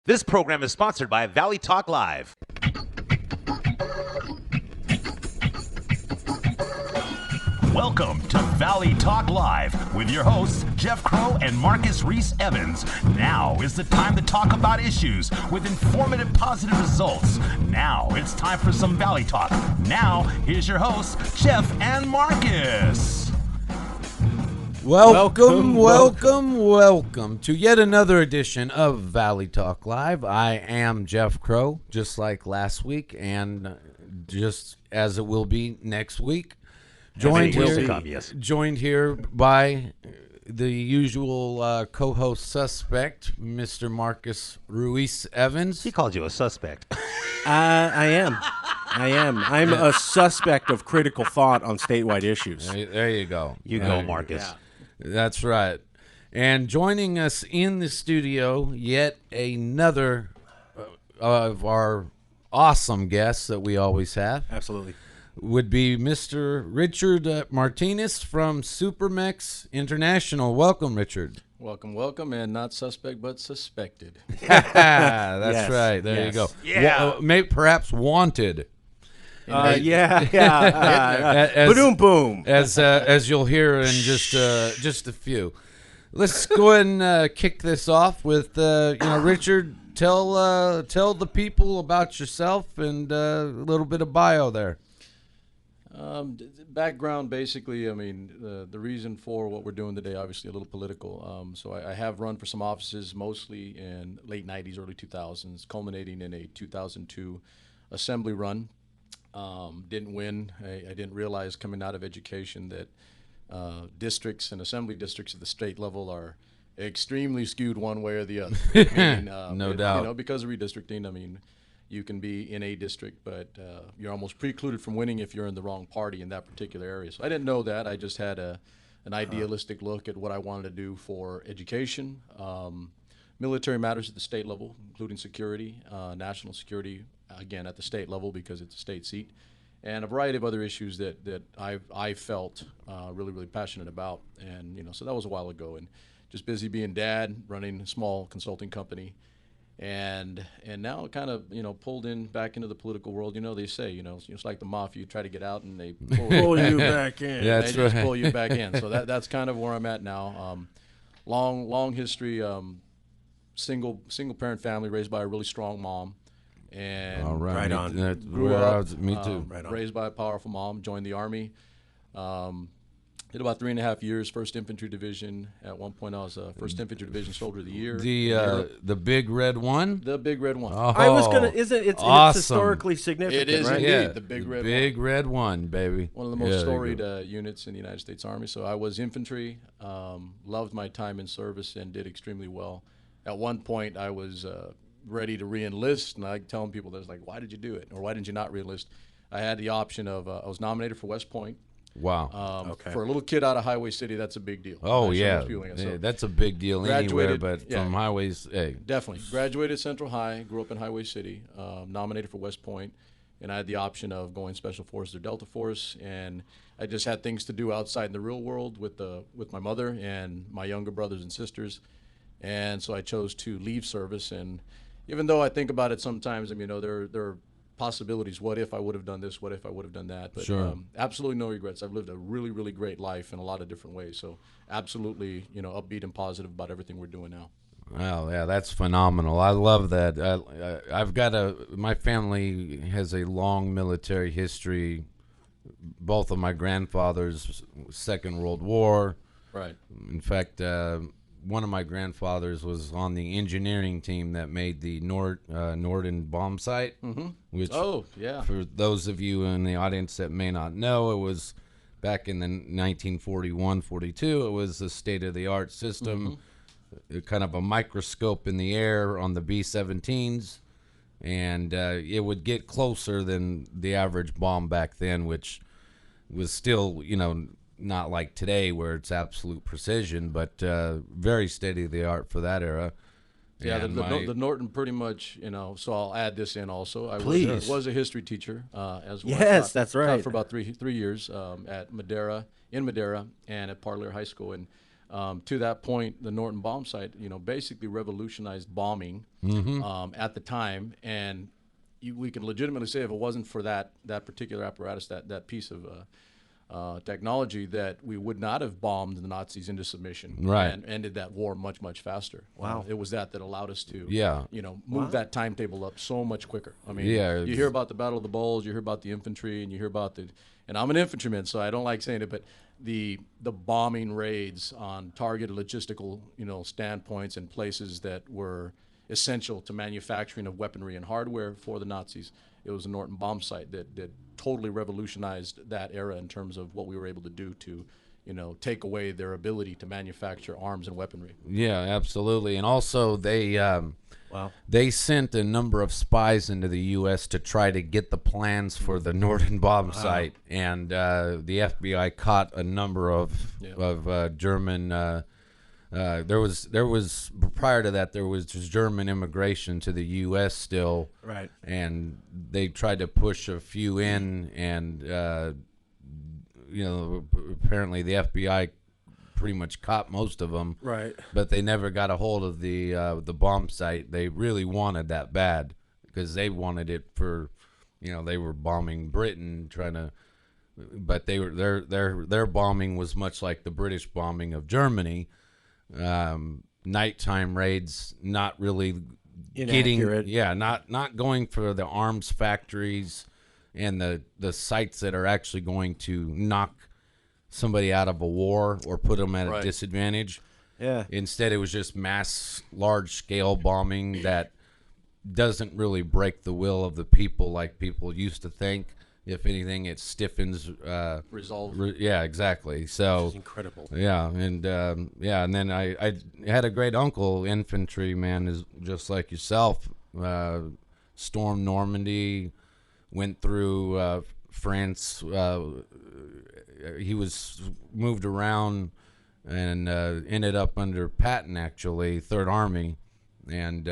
This program is sponsored by Valley Talk Live. Welcome to Valley Talk Live with your hosts, Jeff Crow and Marcus Reese Evans. Now is the time to talk about issues with informative, positive results. Now it's time for some Valley Talk. Now, here's your hosts, Jeff and Marcus. Welcome to yet another edition of Valley Talk Live. I am Jeff Crow, just like last week, and just as it will be next week. Joined here by the usual co-host suspect, Mr. Marcus Ruize Evans. He called you a suspect. I am. I'm a suspect of critical thought on statewide issues. There you go. You go, Marcus. Yeah. That's right. And joining us in the studio, yet another of our awesome guests that we always have, Absolutely. would be Mr. Richard Martinez from Supermex International. Welcome, Richard. Welcome, and not suspect, but suspected. That's Yes, right. There you go. Yeah. Maybe perhaps wanted. Boom, boom. As you'll hear in just a few. Let's go ahead and kick this off with Richard. Tell the people about yourself and a little bit of bio there. Background, basically, I mean, the reason for what we're doing today, obviously a little political. So I have run for some offices, mostly in late 90s, early 2000s, culminating in a 2002 assembly run. Didn't win. I didn't realize coming out of education that districts and assembly districts at the state level are extremely skewed one way or the other. No doubt. Because of redistricting, I mean, you can be in a district, but you're almost precluded from winning if you're in the wrong party in that particular area. So I didn't know that. I just had an idealistic look at what I wanted to do for education. Military matters at the state level, including security, national security, again, at the state level because it's a state seat, and a variety of other issues that I felt really passionate about. And, so that was a while ago, and just busy being dad, running a small consulting company. And now kind of, pulled in back into the political world. They say, it's like the mafia. You try to get out and they Pull you back in. Yeah, they just pull you back in. So that's kind of where I'm at now. Long history, single parent family raised by a really strong mom. And All right. Right on. grew up, Me too. Right on. raised by a powerful mom, joined the Army. Did about 3.5 years, 1st Infantry Division. At one point, I was 1st Infantry Division Soldier of the Year. The big red one. The big red one. Oh, I was gonna. It's awesome. historically significant, It is right? indeed. Yeah, the big red big red one, baby. One of the most storied units in the United States Army. So I was infantry, loved my time in service, and did extremely well. At one point, I was ready to re-enlist, and I telling people, "That's like, why did you do it, or why didn't you not re-enlist?" I had the option of I was nominated for West Point. Wow. Okay. For a little kid out of Highway City, that's a big deal. Oh, I'm sure yeah. most people think that. So That's a big deal anywhere, graduated- but yeah. from highways, hey. definitely graduated Central High, grew up in Highway City, nominated for West Point, and I had the option of going Special Forces or Delta Force, and I just had things to do outside in the real world with my mother and my younger brothers and sisters, and so I chose to leave service. And even though I think about it sometimes, I mean, there are possibilities. What if I would have done this? What if I would have done that? But Sure. absolutely no regrets. I've lived a really great life in a lot of different ways. So absolutely, upbeat and positive about everything we're doing now. Well, yeah, that's phenomenal. I love that. I've got my family has a long military history. Both of my grandfathers, Second World War. Right. In fact, one of my grandfathers was on the engineering team that made the Norden bomb site. Mm-hmm. Which, Oh, yeah. for those of you in the audience that may not know, it was back in the 1941-42. It was a state-of-the-art system, kind of a microscope in the air on the B-17s, and it would get closer than the average bomb back then, which was still, not like today where it's absolute precision, but very state-of-the-art for that era. Yeah, And the Norton pretty much, so I'll add this in also. I Please. was a history teacher as well. Yes, that's right. Taught for about three years at Madera, and at Parlier High School. And To that point, the Norton bomb site, basically revolutionized bombing at the time, and we can legitimately say if it wasn't for that particular apparatus, that piece of technology, that we would not have bombed the Nazis into submission and ended that war much, much faster. Wow. It was that allowed us to move that timetable up so much quicker. I mean, you hear about the Battle of the Bulge, you hear about the infantry, and you hear about and I'm an infantryman, so I don't like saying it, but the bombing raids on targeted logistical standpoints and places that were essential to manufacturing of weaponry and hardware for the Nazis. It was a Norton bomb site that totally revolutionized that era in terms of what we were able to do to take away their ability to manufacture arms and weaponry. Yeah, absolutely. And also they sent a number of spies into the U.S. to try to get the plans for the Norton bomb site, and the FBI caught a number of German. There was prior to that there was just German immigration to the U.S. still, right? And they tried to push a few in, and apparently the FBI pretty much caught most of them, right? But they never got a hold of the bomb site. They really wanted that bad because they wanted it for, they were bombing Britain, but their bombing was much like the British bombing of Germany. Nighttime raids, not really inaccurate. Not going for the arms factories and the sites that are actually going to knock somebody out of a war or put them at a disadvantage. Yeah. Instead, it was just mass, large-scale bombing that doesn't really break the will of the people like people used to think. If anything, it stiffens resolve. Yeah, exactly. So Which is incredible. Yeah, and and then I had a great uncle, infantry man, is just like yourself. Stormed Normandy, went through France. He was moved around and ended up under Patton, actually, Third Army, and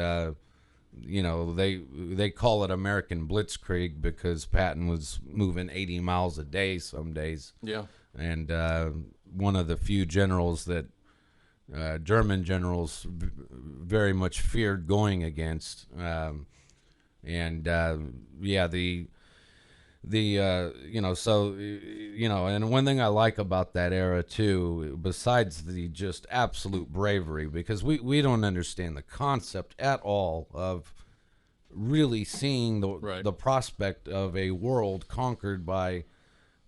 they call it American Blitzkrieg because Patton was moving 80 miles a day some days. Yeah. And one of the few generals that German generals very much feared going against. And one thing I like about that era too, besides the just absolute bravery, because we don't understand the concept at all of really seeing the prospect of a world conquered by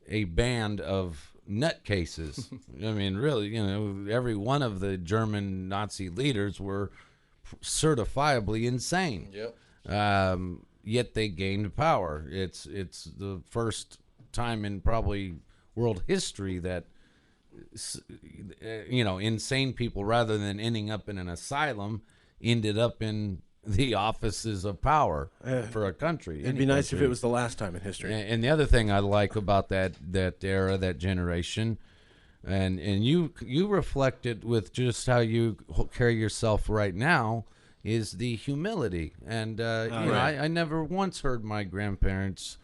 a band of nutcases. I mean, really, every one of the German Nazi leaders were certifiably insane. Yep. Yet they gained power. It's the first time in probably world history that insane people, rather than ending up in an asylum, ended up in the offices of power for a country. It'd be nice if it was the last time in history. And the other thing I like about that era, that generation, and you reflect it with just how you carry yourself right now, is the humility. And I never once heard my grandparents,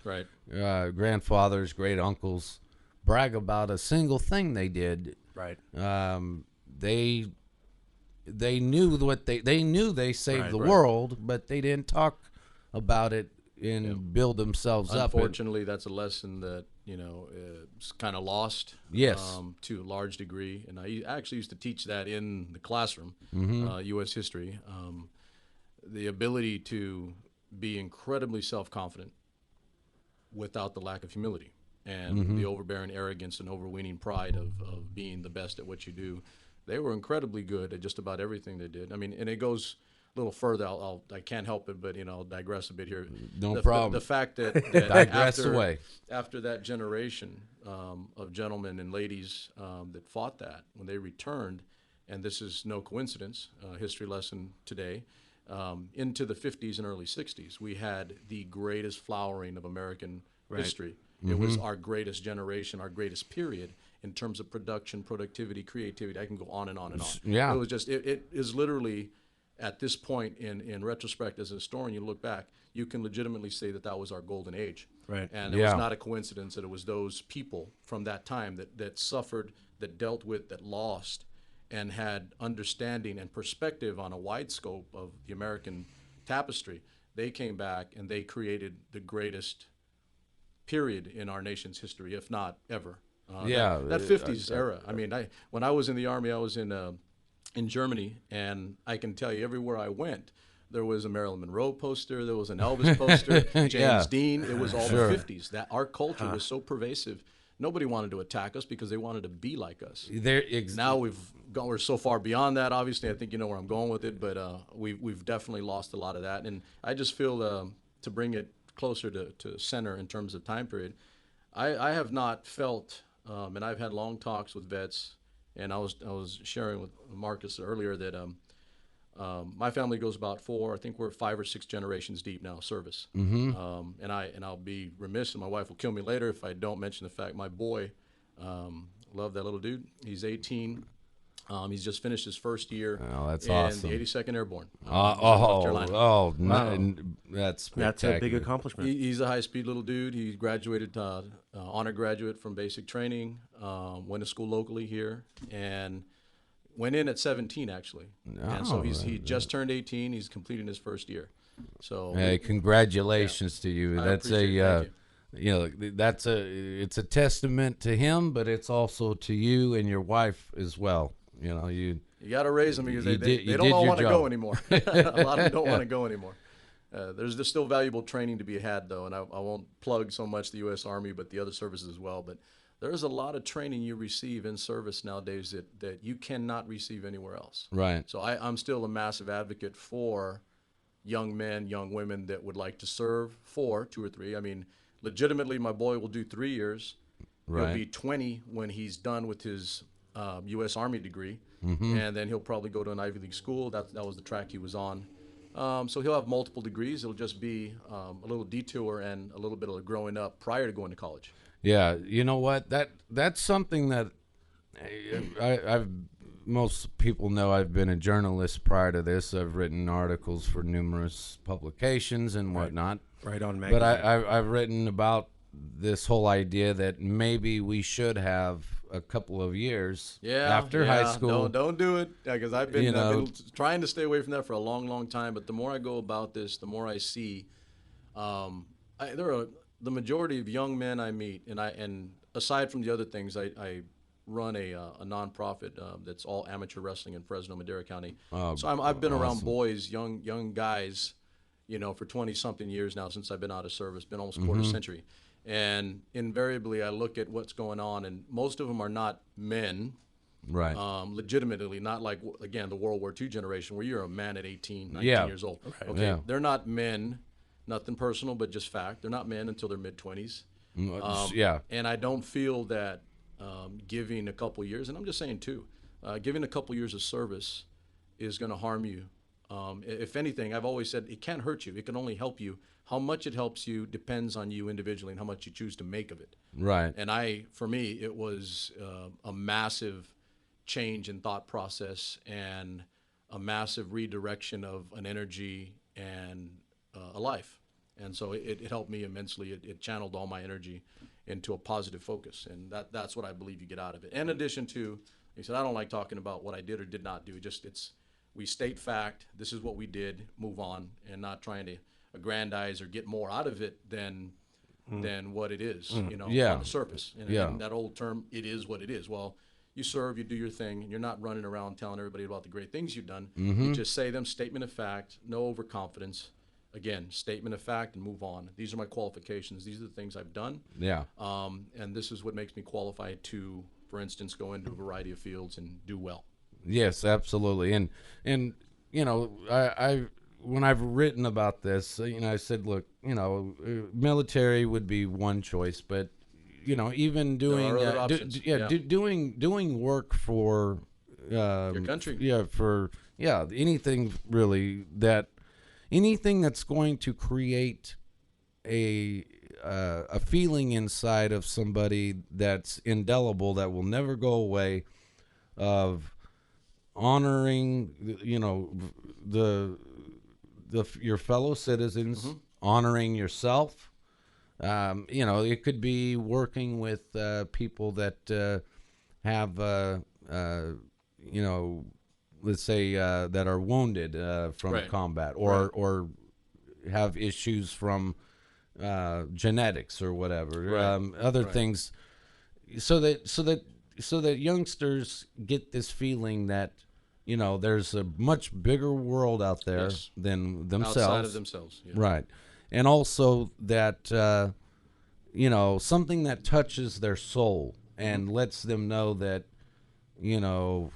grandfathers, great uncles brag about a single thing they did. Right. They knew they saved the world, but they didn't talk about it and build themselves up. Unfortunately, that's a lesson that it's kind of lost. Yes. To a large degree, and I actually used to teach that in the classroom, U.S. history. The ability to be incredibly self-confident without the lack of humility and the overbearing arrogance and overweening pride of being the best at what you do. They were incredibly good at just about everything they did. I mean, and it goes a little further. I can't help it, but I'll digress a bit here. No problem. The fact that digress away. After that generation of gentlemen and ladies that fought that, when they returned, and this is no coincidence, history lesson today, into the 50s and early 60s, we had the greatest flowering of American history. It was our greatest generation, our greatest period in terms of production, productivity, creativity. I can go on and on and on. Yeah. It was just, it is literally, at this point in retrospect, as a historian, you look back, you can legitimately say that was our golden age. Right. And it was not a coincidence that it was those people from that time that suffered, that dealt with, that lost, and had understanding and perspective on a wide scope of the American tapestry, they came back and they created the greatest period in our nation's history, if not ever. That 50s era. I mean, when I was in the Army, I was in Germany, and I can tell you everywhere I went, there was a Marilyn Monroe poster, there was an Elvis poster, James Dean. It was all the 50s. That our culture was so pervasive. Nobody wanted to attack us because they wanted to be like us. Now we're so far beyond that. Obviously, I think you know where I'm going with it, but we've definitely lost a lot of that. And I just feel to bring it closer to center in terms of time period, I have not felt, and I've had long talks with vets, and I was sharing with Marcus earlier that my family goes about I think we're 5 or 6 generations deep now, service. And I'll be remiss, and my wife will kill me later if I don't mention the fact my boy, love that little dude. He's 18. He's just finished his first year that's in awesome. the 82nd Airborne. That's That's spectacular. a big accomplishment. He's a high-speed little dude. He graduated, honor graduate from basic training, went to school locally here, and went in at 17, actually. And so he just turned 18. He's completing his first year. So hey, congratulations to you. I appreciate it. Thank you know, it's a testament to him, but it's also to you and your wife as well. You know, you got to raise them because they did don't all your want to job. go anymore. A lot of them don't want to go anymore. There's still valuable training to be had, though, and I won't plug so much the U.S. Army, but the other services as well. But there's a lot of training you receive in service nowadays that you cannot receive anywhere else. Right. So I'm still a massive advocate for young men, young women that would like to serve for 2 or 3. I mean, legitimately, my boy will do 3 years. Right. He'll be 20 when he's done with his U.S. Army degree, and then he'll probably go to an Ivy League school. That was the track he was on. So he'll have multiple degrees. It'll just be a little detour and a little bit of growing up prior to going to college. Yeah, you know what? That's something that I've most people know. I've been a journalist prior to this. I've written articles for numerous publications and whatnot. Right on magazine. But I've written about this whole idea that maybe we should have a couple of years after high school. Don't do it, because I've been trying to stay away from that for a long, long time. But the more I go about this, the more I see the majority of young men I meet, and aside from the other things, I run a nonprofit that's all amateur wrestling in Fresno, Madera County. So I've been around boys, young guys, for 20-something years now since I've been out of service, been almost a quarter century. And invariably, I look at what's going on, and most of them are not men, right? Legitimately, not like, again, the World War II generation where you're a man at 18, 19 years old. Right. Okay, they're not men, nothing personal, but just fact. They're not men until their mid-20s. And I don't feel that giving a couple years, and I'm just saying too, giving a couple years of service is going to harm you. If anything, I've always said it can't hurt you. It can only help you. How much it helps you depends on you individually and how much you choose to make of it. Right. And for me, it was a massive change in thought process and a massive redirection of an energy and a life. And so it helped me immensely. It channeled all my energy into a positive focus. And that's what I believe you get out of it. In addition to, he said, I don't like talking about what I did or did not do. We state fact, this is what we did, move on, and not trying to aggrandize or get more out of it than what it is, on the surface. And that old term, it is what it is. Well, you serve, you do your thing, and you're not running around telling everybody about the great things you've done. You just say them, statement of fact, no overconfidence. Again, statement of fact and move on. These are my qualifications. These are the things I've done. Yeah. And this is what makes me qualified to, for instance, go into a variety of fields and do well. Yes, absolutely. And I when I've written about this, I said, look, military would be one choice, but even doing doing work for your country. Anything really anything that's going to create a feeling inside of somebody that's indelible, that will never go away, of honoring your fellow citizens, honoring yourself. It could be working with people that have you know, let's say that are wounded from Right. combat, or have issues from genetics or whatever, Right. other Right. things, so that youngsters get this feeling that, you know, there's a much bigger world out there Yes. than themselves. Outside of themselves. Yeah. Right. And also that, you know, something that touches their soul and lets them know that, you know,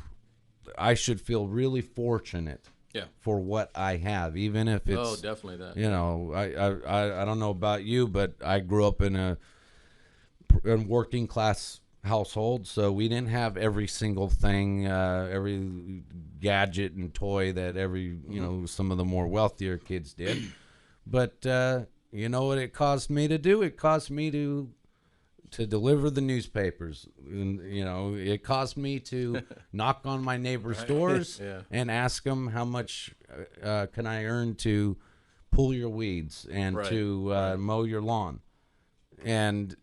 I should feel really fortunate Yeah. for what I have, even if it's, Oh, definitely that. you know, I don't know about you, but I grew up in a working class household, so we didn't have every single thing, every gadget and toy that every, you know, some of the more wealthier kids did. But you know what it caused me to do? It caused me to deliver the newspapers. And, you know, it caused me to knock on my neighbors' doors Yeah. and ask them how much can I earn to pull your weeds and Right. to mow your lawn. And,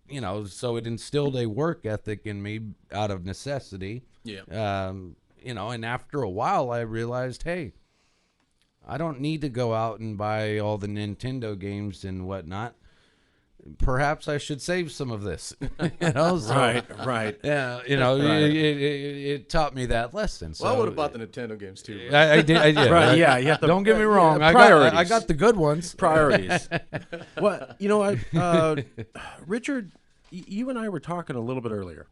you know, so it instilled a work ethic in me out of necessity. Yeah. You know, and after a while I realized, hey, I don't need to go out and buy all the Nintendo games and whatnot. Perhaps I should save some of this. You know, so, Right. yeah, you know, it taught me that lesson. So Well, I would have bought the Nintendo games too. but- I did. Right, yeah, you have to- Don't get me wrong. yeah, I priorities. got the good ones. Priorities. Well, you know, Richard, you and I were talking a little bit earlier,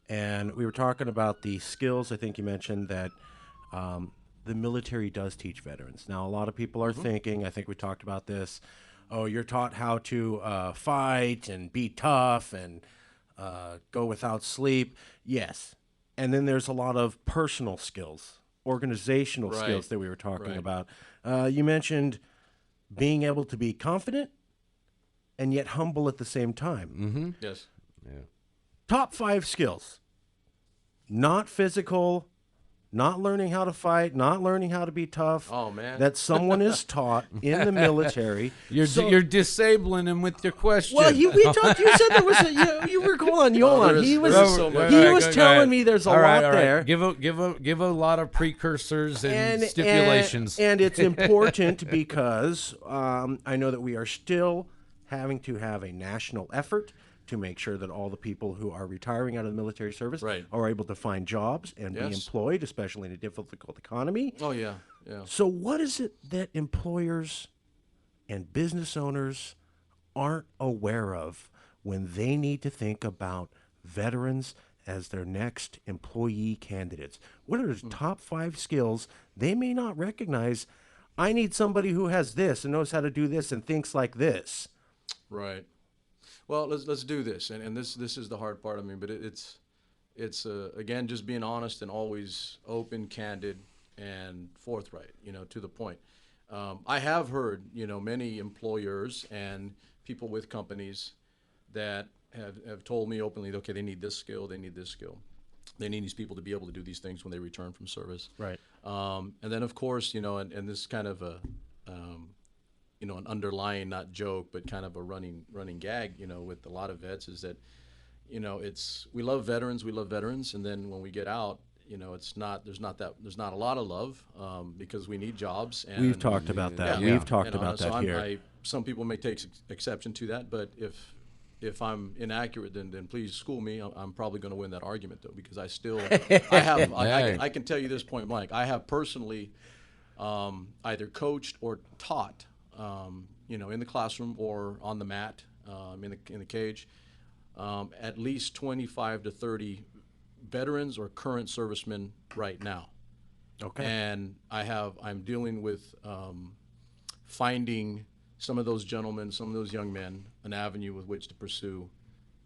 and we were talking about the skills. I think you mentioned that the military does teach veterans. Now, a lot of people are thinking, I think we talked about this, oh, you're taught how to fight and be tough and go without sleep. Yes. And then there's a lot of personal skills, organizational Right. skills that we were talking Right. about. You mentioned being able to be confident and yet humble at the same time. Yes. Top 5 skills. Not physical, not learning how to fight, not learning how to be tough. Oh, man. That someone is taught in the military. You're disabling him with your question. Well, we talked. You said there was a. You were going on. there He is- was. there is so much. He All right, was go telling ahead. me there's a All right, lot all right. there. Give a lot of precursors and stipulations. And it's important because I know that we are still having to have a national effort to make sure that all the people who are retiring out of the military service Right. are able to find jobs and be Yes. employed, especially in a difficult economy. Oh, yeah. Yeah. So what is it that employers and business owners aren't aware of when they need to think about veterans as their next employee candidates? What are the top 5 skills they may not recognize? I need somebody who has this and knows how to do this and thinks like this. Right. Well, let's do this, and this is the hard part. I mean, but it's again just being honest and always open, candid, and forthright. You know, to the point. I have heard, you know, many employers and people with companies that have told me openly, okay, they need this skill, they need this skill, they need these people to be able to do these things when they return from service. Right. And then of course, you know, and this kind of a you know, an underlying, not joke, but kind of a running gag, you know, with a lot of vets is that, you know, we love veterans, and then when we get out, you know, there's not a lot of love because we need jobs. And We've talked about that. Yeah. We've talked you know, about so that here. some people may take exception to that, but if I'm inaccurate, then please school me. I'm probably going to win that argument though, because I can tell you this point blank. I have personally either coached or taught, you know, in the classroom or on the mat, in the cage, at least 25 to 30 veterans or current servicemen right now. Okay. And I'm dealing with finding some of those gentlemen, some of those young men, an avenue with which to pursue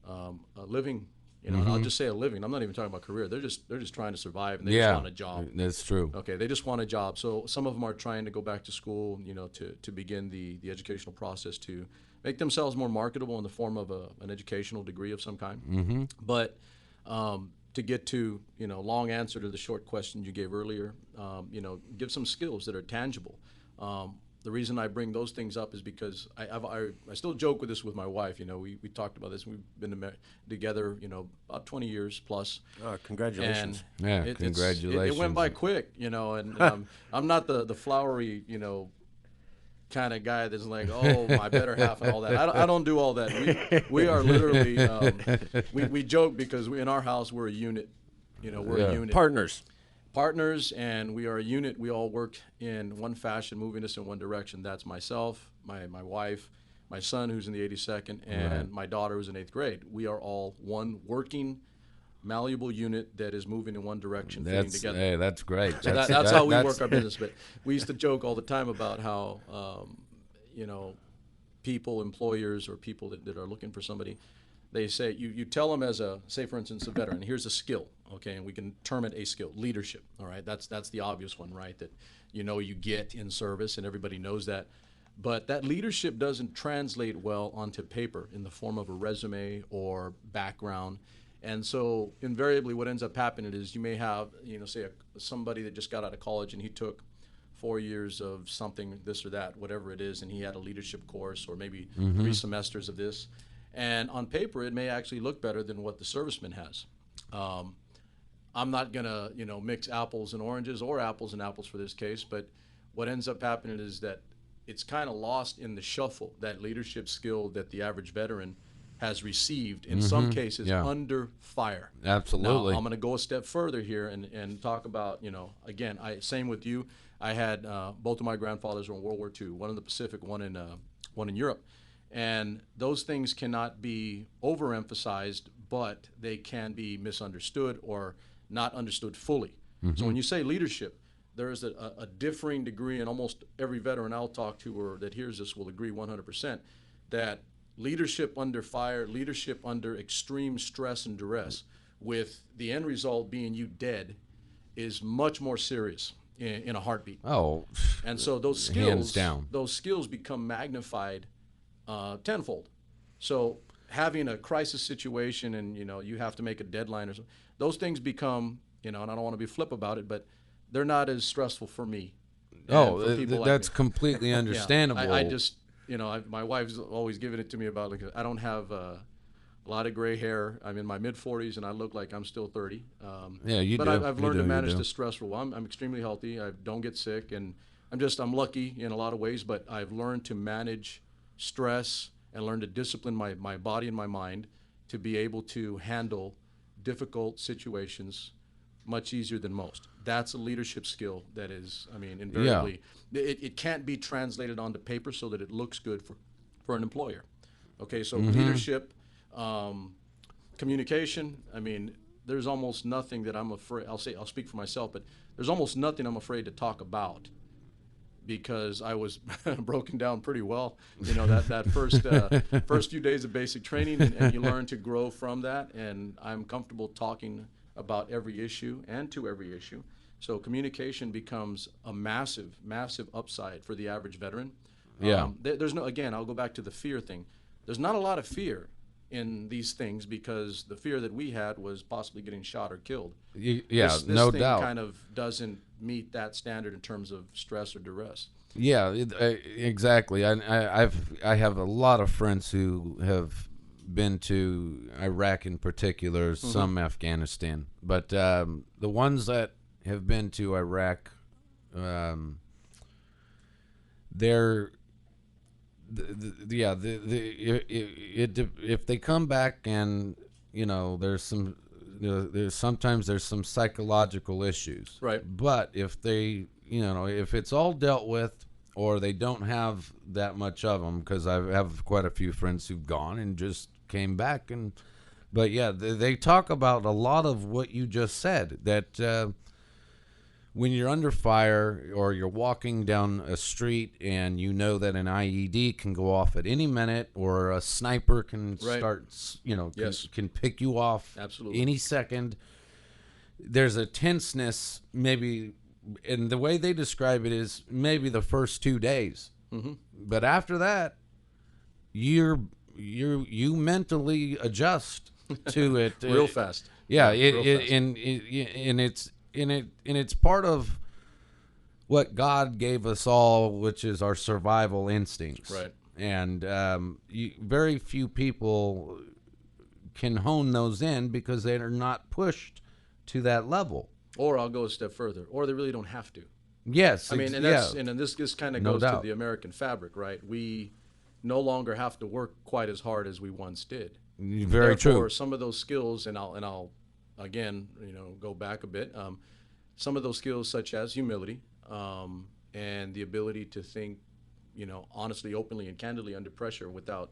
a living. You know, and I'll just say a living. I'm not even talking about career. They're just trying to survive, and they just want a job. That's true. Okay, they just want a job. So some of them are trying to go back to school, you know, to begin the educational process to make themselves more marketable in the form of an educational degree of some kind. Mm-hmm. But to get to, you know, long answer to the short question you gave earlier, you know, give some skills that are tangible. The reason I bring those things up is because I still joke with this with my wife. You know, we talked about this. We've been together, you know, about 20 years plus. Congratulations. And Congratulations. It went by quick, you know, and I'm not the flowery, you know, kind of guy that's like, oh, my better half and all that. I don't do all that. We are literally, we joke because in our house we're a unit. You know, we're a unit. Partners, and we are a unit. We all work in one fashion, moving us in one direction. That's myself, my wife, my son who's in the 82nd, and my daughter who's in 8th grade. We are all one working, malleable unit that is moving in one direction, fitting together. Hey, that's great. So that's how we work our business. But we used to joke all the time about how, you know, people, employers, or people that are looking for somebody, they say, you tell them as a, say for instance, a veteran, here's a skill, okay, and we can term it a skill, leadership, all right? That's the obvious one, right, that you know you get in service, and everybody knows that. But that leadership doesn't translate well onto paper in the form of a resume or background. And so invariably what ends up happening is you may have, you know, say somebody that just got out of college and he took 4 years of something, this or that, whatever it is, and he had a leadership course or maybe 3 semesters of this. And on paper, it may actually look better than what the serviceman has. I'm not going to, you know, mix apples and oranges, or apples and apples for this case, but what ends up happening is that it's kind of lost in the shuffle, that leadership skill that the average veteran has received, in some cases, under fire. Absolutely. Now, I'm going to go a step further here and talk about, you know, again, same with you. I had both of my grandfathers were in World War II, one in the Pacific, one in Europe. And those things cannot be overemphasized, but they can be misunderstood or not understood fully. So when you say leadership, there is a differing degree, and almost every veteran I'll talk to or that hears this will agree 100%, that leadership under fire, leadership under extreme stress and duress, with the end result being you dead, is much more serious in a heartbeat. Oh, and so those hands down. Those skills become magnified tenfold. So having a crisis situation, and you know you have to make a deadline or something, those things become, you know, and I don't want to be flip about it, but they're not as stressful for me. That's completely understandable. I just, you know, my wife's always giving it to me about, like, I don't have a lot of gray hair. I'm in my mid-40s, and I look like I'm still 30. Yeah, you but do. I've learned to manage the stress well. I'm extremely healthy. I don't get sick, and I'm lucky in a lot of ways, but I've learned to manage stress and learn to discipline my body and my mind to be able to handle difficult situations much easier than most. That's a leadership skill that is, I mean, invariably, it can't be translated onto paper so that it looks good for an employer. Okay, so leadership, communication, I mean, there's almost nothing that I'm afraid, I'll speak for myself, but there's almost nothing I'm afraid to talk about, because I was broken down pretty well, you know, that first few days of basic training, and you learn to grow from that, and I'm comfortable talking about every issue and to every issue. So communication becomes a massive, massive upside for the average veteran. There's no, again, I'll go back to the fear thing. There's not a lot of fear in these things, because the fear that we had was possibly getting shot or killed. This no thing doubt. kind of doesn't meet that standard in terms of stress or duress. Yeah, exactly. I have a lot of friends who have been to Iraq in particular, some Afghanistan, but the ones that have been to Iraq, if they come back and, you know, there's sometimes some psychological issues, right? But if they, you know, if it's all dealt with, or they don't have that much of them, because I have quite a few friends who've gone and just came back, but yeah, they talk about a lot of what you just said, that when you're under fire or you're walking down a street and you know that an IED can go off at any minute, or a sniper can start, you know, can pick you off any second. There's a tenseness, maybe, and the way they describe it is maybe the first 2 days. But after that, you mentally adjust to it real fast. Yeah, and it's part of what God gave us all, which is our survival instincts. Right. And very few people can hone those in because they are not pushed to that level. Or I'll go a step further, or they really don't have to. Yes. I mean, and that's and this kind of No goes to doubt. the American fabric, right? We no longer have to work quite as hard as we once did. Very Therefore, true. some of those skills, and I'll again, go back a bit. Some of those skills, such as humility, and the ability to think, honestly, openly, and candidly under pressure without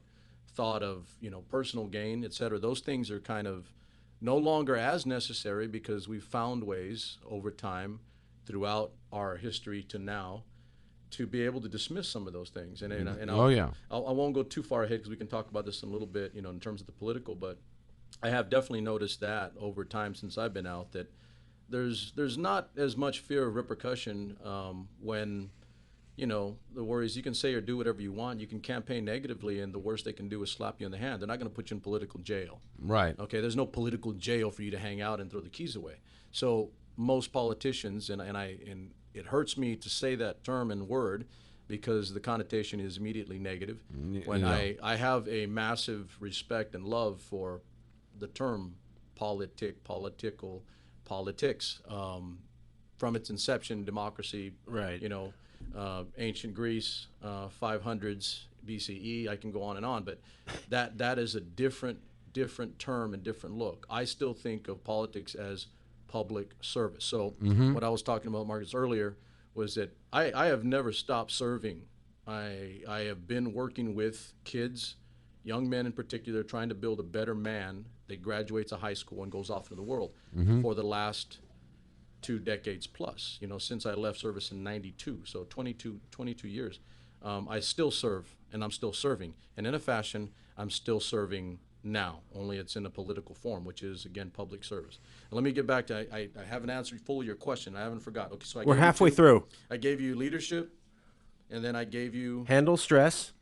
thought of, personal gain, et cetera. Those things are kind of no longer as necessary because we've found ways over time throughout our history to now to be able to dismiss some of those things. And I won't go too far ahead because we can talk about this in a little bit, in terms of the political, but I have definitely noticed that over time since I've been out that there's not as much fear of repercussion when, the worries, you can say or do whatever you want. You can campaign negatively, and the worst they can do is slap you in the hand. They're not going to put you in political jail. Right. Okay, there's no political jail for you to hang out and throw the keys away. So most politicians, and it hurts me to say that term and word because the connotation is immediately negative. When I have a massive respect and love for the term politics, from its inception, democracy, Right. Ancient Greece, 500s BCE. I can go on and on, but that is a different term and different look. I still think of politics as public service. So what I was talking about, Marcus, earlier was that I have never stopped serving. I have been working with kids, young men in particular, trying to build a better man that graduates a high school and goes off into the world for the last 2 decades plus, since I left service in 92, so 22 years. I still serve, and I'm still serving. And in a fashion, I'm still serving now, only it's in a political form, which is, again, public service. And let me get back to, I haven't answered fully your question. I haven't forgot. Okay, so We're halfway through. I gave you leadership, and then I gave you... Handle stress.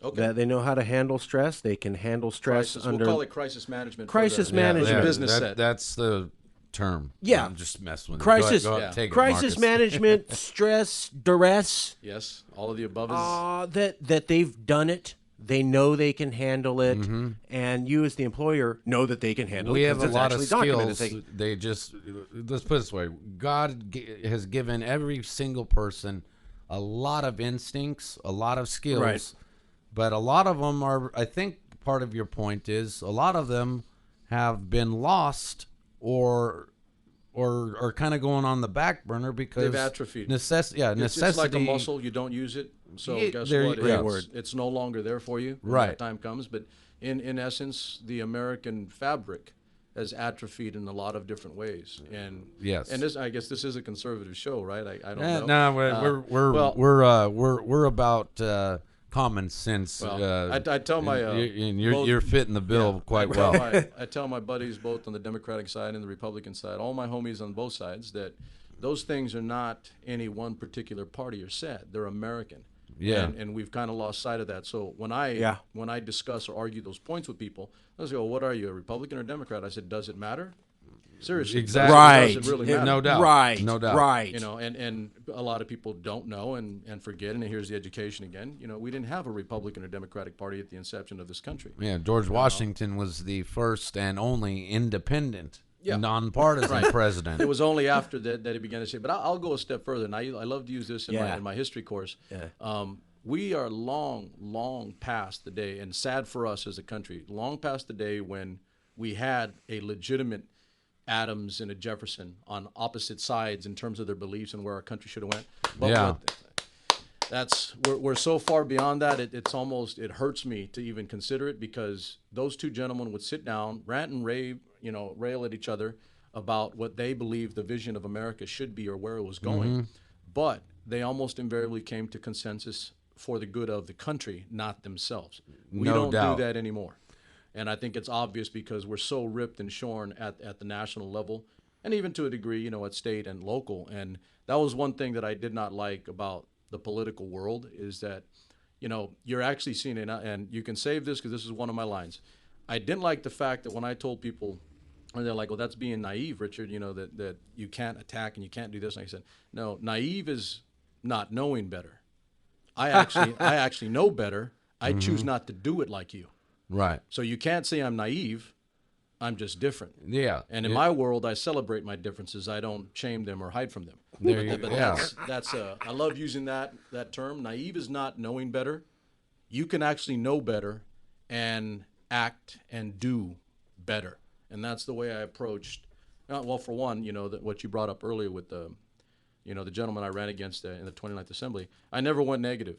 Okay. That they know how to handle stress. They can handle stress Crisis. under... We'll call it crisis management. Crisis for the, management. for the Yeah, business set. That's the term. Yeah. I'm just messing with Crisis- it. Go ahead, Yeah. take it, Crisis Marcus. management, stress, duress. Yes, all of the above is... That they've done it. They know they can handle it, and you as the employer know that they can handle We it. have 'cause a it's lot of actually documented. skills. They just, let's put it this way: God has given every single person a lot of instincts, a lot of skills, Right. but a lot of them are. I think part of your point is a lot of them have been lost or kind of going on the back burner because They've atrophied. Necessity. It's like a muscle. You don't use it. So Yeah, guess there what? you go. It's no longer there for you when Right. that time comes. But in essence, the American fabric has atrophied in a lot of different ways. And Yes. and this, I guess this is a conservative show, right? I don't know. No, we're about common sense. Well, I tell my and both- you're fitting the bill quite well. I tell my buddies both on the Democratic side and the Republican side, all my homies on both sides, that those things are not any one particular party or set. They're American. Yeah. And we've kind of lost sight of that. So when I discuss or argue those points with people, they'll say, "Well, what are you, a Republican or Democrat?" I said, "Does it matter?" Seriously. Exactly. Right. Does it really matter? No doubt. Right. No doubt. Right. And a lot of people don't know and forget, and here's the education again. We didn't have a Republican or Democratic Party at the inception of this country. Yeah, George Washington was the first and only independent, Yeah. nonpartisan president. It was only after that he began to say, but I'll go a step further, and I love to use this in my history course. Yeah. We are long past the day, and sad for us as a country, long past the day when we had a legitimate Adams and a Jefferson on opposite sides in terms of their beliefs and where our country should have went. But Yeah. we're so far beyond that. It hurts me to even consider it, because those two gentlemen would sit down, rant and rave, rail at each other about what they believed the vision of America should be or where it was going. But they almost invariably came to consensus for the good of the country, not themselves. We No don't doubt. do that anymore. And I think it's obvious because we're so ripped and shorn at the national level, and even to a degree, at state and local. And that was one thing that I did not like about the political world, is that, you're actually seeing it, and you can save this because this is one of my lines. I didn't like the fact that when I told people, and they're like, "Well, that's being naive, Richard, that you can't attack and you can't do this." And I said, no, naive is not knowing better. I actually know better. I choose not to do it like you. Right. So you can't say I'm naive. I'm just different. Yeah. And in my world, I celebrate my differences. I don't shame them or hide from them. There you But go. that's I love using that term. Naive is not knowing better. You can actually know better and act and do better. And that's the way I approached. Well, for one, what you brought up earlier with the gentleman I ran against in the 29th Assembly, I never went negative,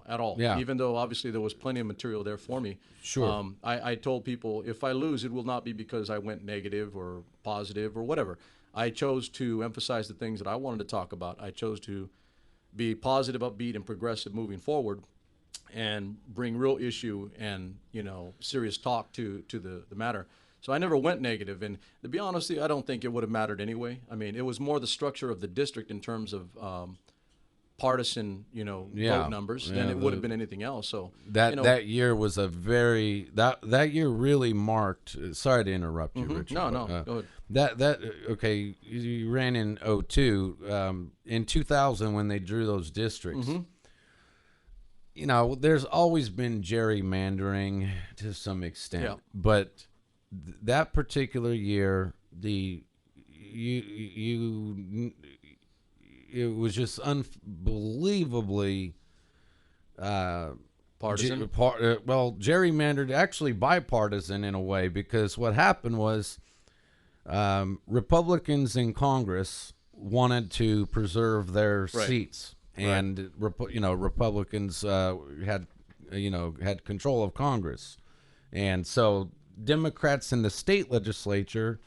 at all. Yeah. Even though obviously there was plenty of material there for me. Sure. I told people if I lose, it will not be because I went negative or positive or whatever. I chose to emphasize the things that I wanted to talk about. I chose to be positive, upbeat, and progressive moving forward, and bring real issue and serious talk to the matter. So I never went negative, and to be honest with you, I don't think it would have mattered anyway. I mean, it was more the structure of the district in terms of partisan, vote numbers than it would have been anything else. So that year was a very that year really marked. Sorry to interrupt you, Richard. No, go ahead. Okay. You ran in 2002. In 2000, when they drew those districts. There's always been gerrymandering to some extent, but that particular year, it was just unbelievably partisan. Gerrymandered, actually bipartisan in a way, because what happened was Republicans in Congress wanted to preserve their seats. And Republicans had control of Congress, and so Democrats in the state legislature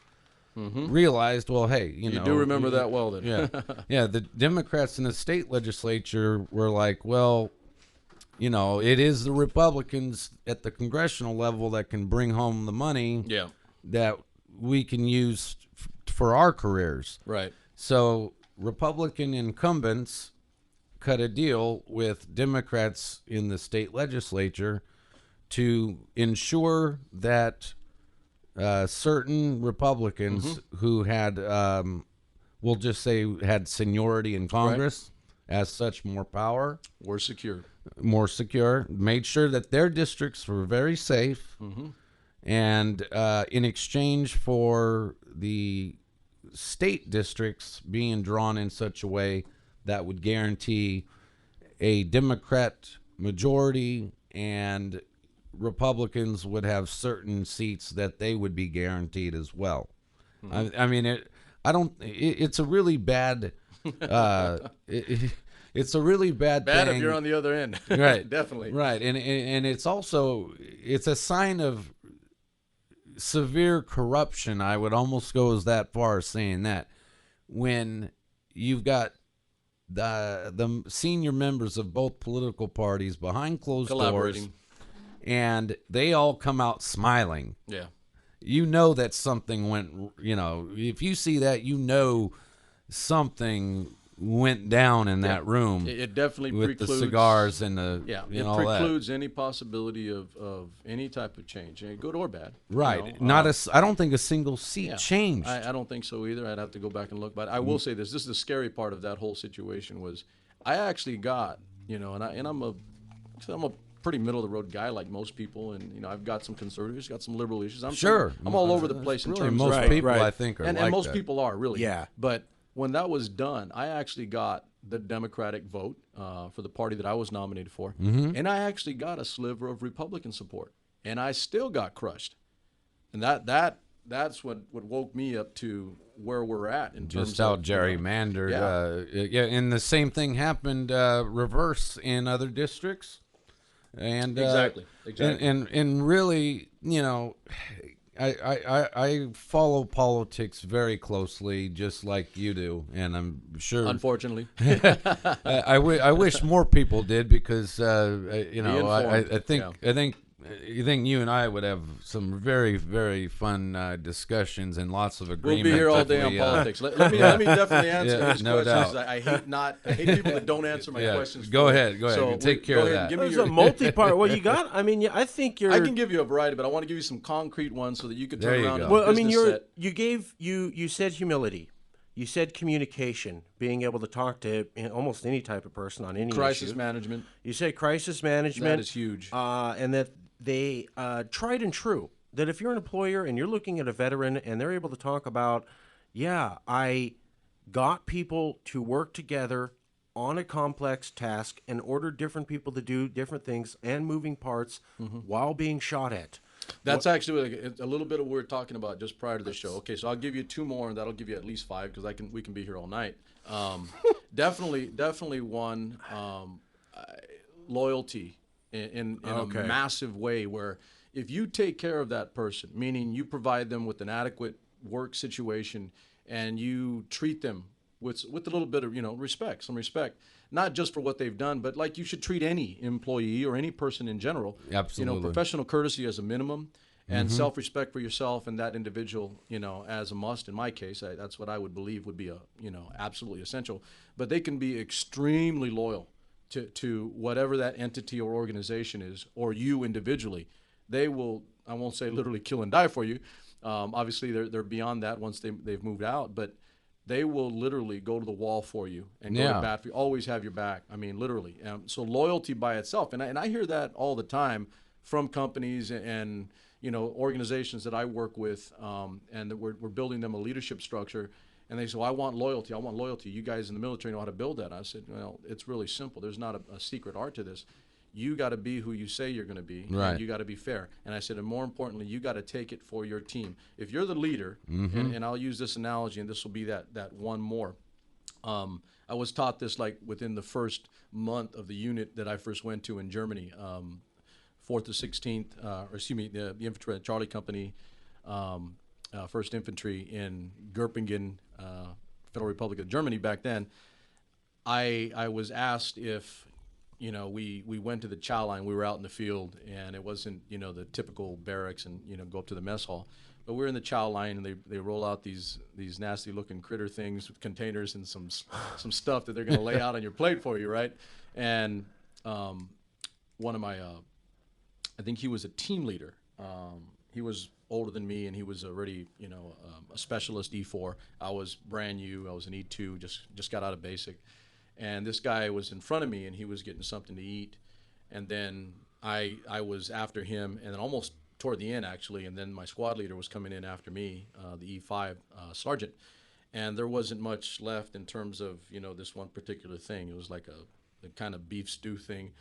realized, well, hey, you do remember that well, then. yeah. The Democrats in the state legislature were like, well, it is the Republicans at the congressional level that can bring home the money that we can use for our careers. Right. So Republican incumbents cut a deal with Democrats in the state legislature to ensure that certain Republicans who had, we'll just say, had seniority in Congress, as such more power, were secure, made sure that their districts were very safe, and in exchange for the state districts being drawn in such a way that would guarantee a Democrat majority, and Republicans would have certain seats that they would be guaranteed as well. I mean, it's a really bad, it's a really bad thing. Bad if you're on the other end. Right. Definitely. Right. And it's a sign of severe corruption. I would almost go as that far as saying that, when you've got the senior members of both political parties behind closed doors, and they all come out smiling. Yeah. That something went, if you see that, something went down in that room. It definitely with precludes the cigars and the it precludes any possibility of any type of change, good or bad. Right. I don't think a single seat changed. I don't think so either. I'd have to go back and look, but I will say this is the scary part of that whole situation was I actually got, and I'm a pretty middle of the road guy like most people, and I've got some conservatives, got some liberal issues. I'm all over the place in really terms most of people I think are and most people are really. Yeah. But when that was done, I actually got the Democratic vote for the party that I was nominated for, and I actually got a sliver of Republican support, and I still got crushed, and that's what woke me up to where we're at in terms just how of gerrymandered. And the same thing happened reverse in other districts. And exactly. And really, I follow politics very closely, just like you do, and I'm sure. Unfortunately, I wish more people did, because I think you and I would have some very, very fun discussions and lots of agreements. We'll be here all day on politics. Let me definitely answer these no questions. doubt. I hate people that don't answer my questions. Go ahead. So take care of that. There's a multi-part. Well, you got. I mean, I think you're. I can give you a variety, but I want to give you some concrete ones so that you can turn around. Go. Well, I mean, you said humility. You said communication, being able to talk to almost any type of person on any Crisis issue. management. You said crisis management. That is huge. And that they tried and true. That if you're an employer and you're looking at a veteran and they're able to talk about, yeah, I got people to work together on a complex task and ordered different people to do different things and moving parts while being shot at. That's actually a little bit of what we were talking about just prior to the show. Okay, so I'll give you 2 more, and that'll give you at least 5 because we can be here all night. Definitely one, loyalty in a massive way, where if you take care of that person, meaning you provide them with an adequate work situation and you treat them with a little bit of some respect, not just for what they've done, but like you should treat any employee or any person in general. Absolutely. Professional courtesy as a minimum, and self-respect for yourself and that individual, as a must. In my case, that's what I would believe would be absolutely essential. But they can be extremely loyal to whatever that entity or organization is, or you individually. They will, I won't say literally kill and die for you. Obviously, they're beyond that once they've moved out, but they will literally go to the wall for you and go to bat for you. Always have your back. I mean, literally. So loyalty by itself, and I hear that all the time from companies and organizations that I work with, and that we're building them a leadership structure. And they say, well, I want loyalty. I want loyalty. You guys in the military know how to build that. I said, well, it's really simple. There's not a secret art to this. You got to be who you say you're going to be. Right. And you got to be fair. And I said, and more importantly, you got to take it for your team. If you're the leader, and I'll use this analogy, and this will be that one more. I was taught this like within the first month of the unit that I first went to in Germany, 4th to 16th, the infantry Charlie Company, 1st Infantry in Göppingen, Federal Republic of Germany back then. I was asked if we went to the chow line. We were out in the field, and it wasn't, the typical barracks and, go up to the mess hall. But we're in the chow line, and they roll out these nasty-looking critter things with containers and some stuff that they're going to lay out on your plate for you, right? And one of my, I think he was a team leader. He was older than me, and he was already, a specialist E4. I was brand new. I was an E2, just got out of basic. And this guy was in front of me, and he was getting something to eat. And then I was after him, and then almost toward the end, actually. And then my squad leader was coming in after me, the E5 sergeant. And there wasn't much left in terms of, this one particular thing. It was like a kind of beef stew thing.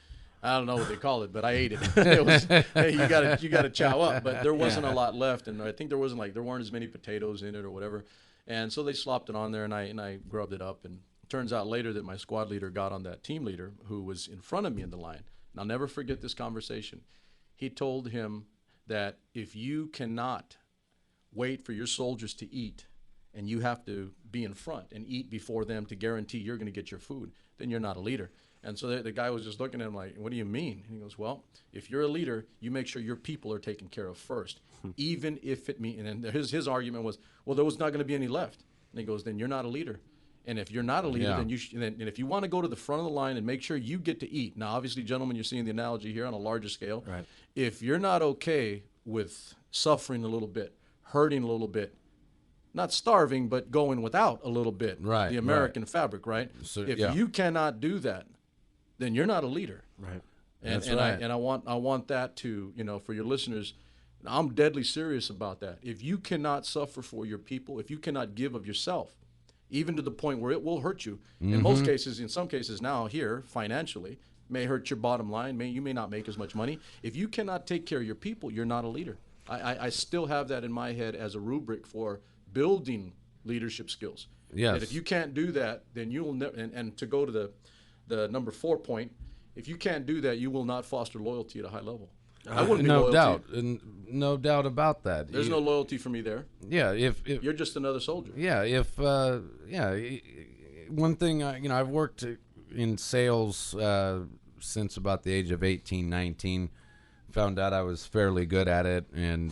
I don't know what they call it, but I ate it. It was, hey, you gotta chow up. But there wasn't a lot left, and I think there weren't as many potatoes in it or whatever. And so they slopped it on there, and I grubbed it up. And turns out later that my squad leader got on that team leader who was in front of me in the line. And I'll never forget this conversation. He told him that if you cannot wait for your soldiers to eat, and you have to be in front and eat before them to guarantee you're going to get your food, then you're not a leader. And so the guy was just looking at him like, what do you mean? And he goes, well, if you're a leader, you make sure your people are taken care of first, even if it means, and then his argument was, well, there was not going to be any left. And he goes, then you're not a leader. And if you're not a leader, then and if you want to go to the front of the line and make sure you get to eat. Now, obviously, gentlemen, you're seeing the analogy here on a larger scale. Right. If you're not okay with suffering a little bit, hurting a little bit, not starving, but going without a little bit, right, the American fabric, right? So, if you cannot do that, then you're not a leader. Right. And I want that to, for your listeners, I'm deadly serious about that. If you cannot suffer for your people, if you cannot give of yourself, even to the point where it will hurt you, in most cases, in some cases now here, financially, may hurt your bottom line, you may not make as much money. If you cannot take care of your people, you're not a leader. I still have that in my head as a rubric for building leadership skills. Yes. That if you can't do that, then you will never, and to go to the number 4 point, if you can't do that, you will not foster loyalty at a high level. I wouldn't be no loyal doubt, to you. and no doubt about that. There's no loyalty for me there. Yeah, if You're just another soldier. yeah, one thing I've worked in sales since about the age of 18, 19. Found out I was fairly good at it, and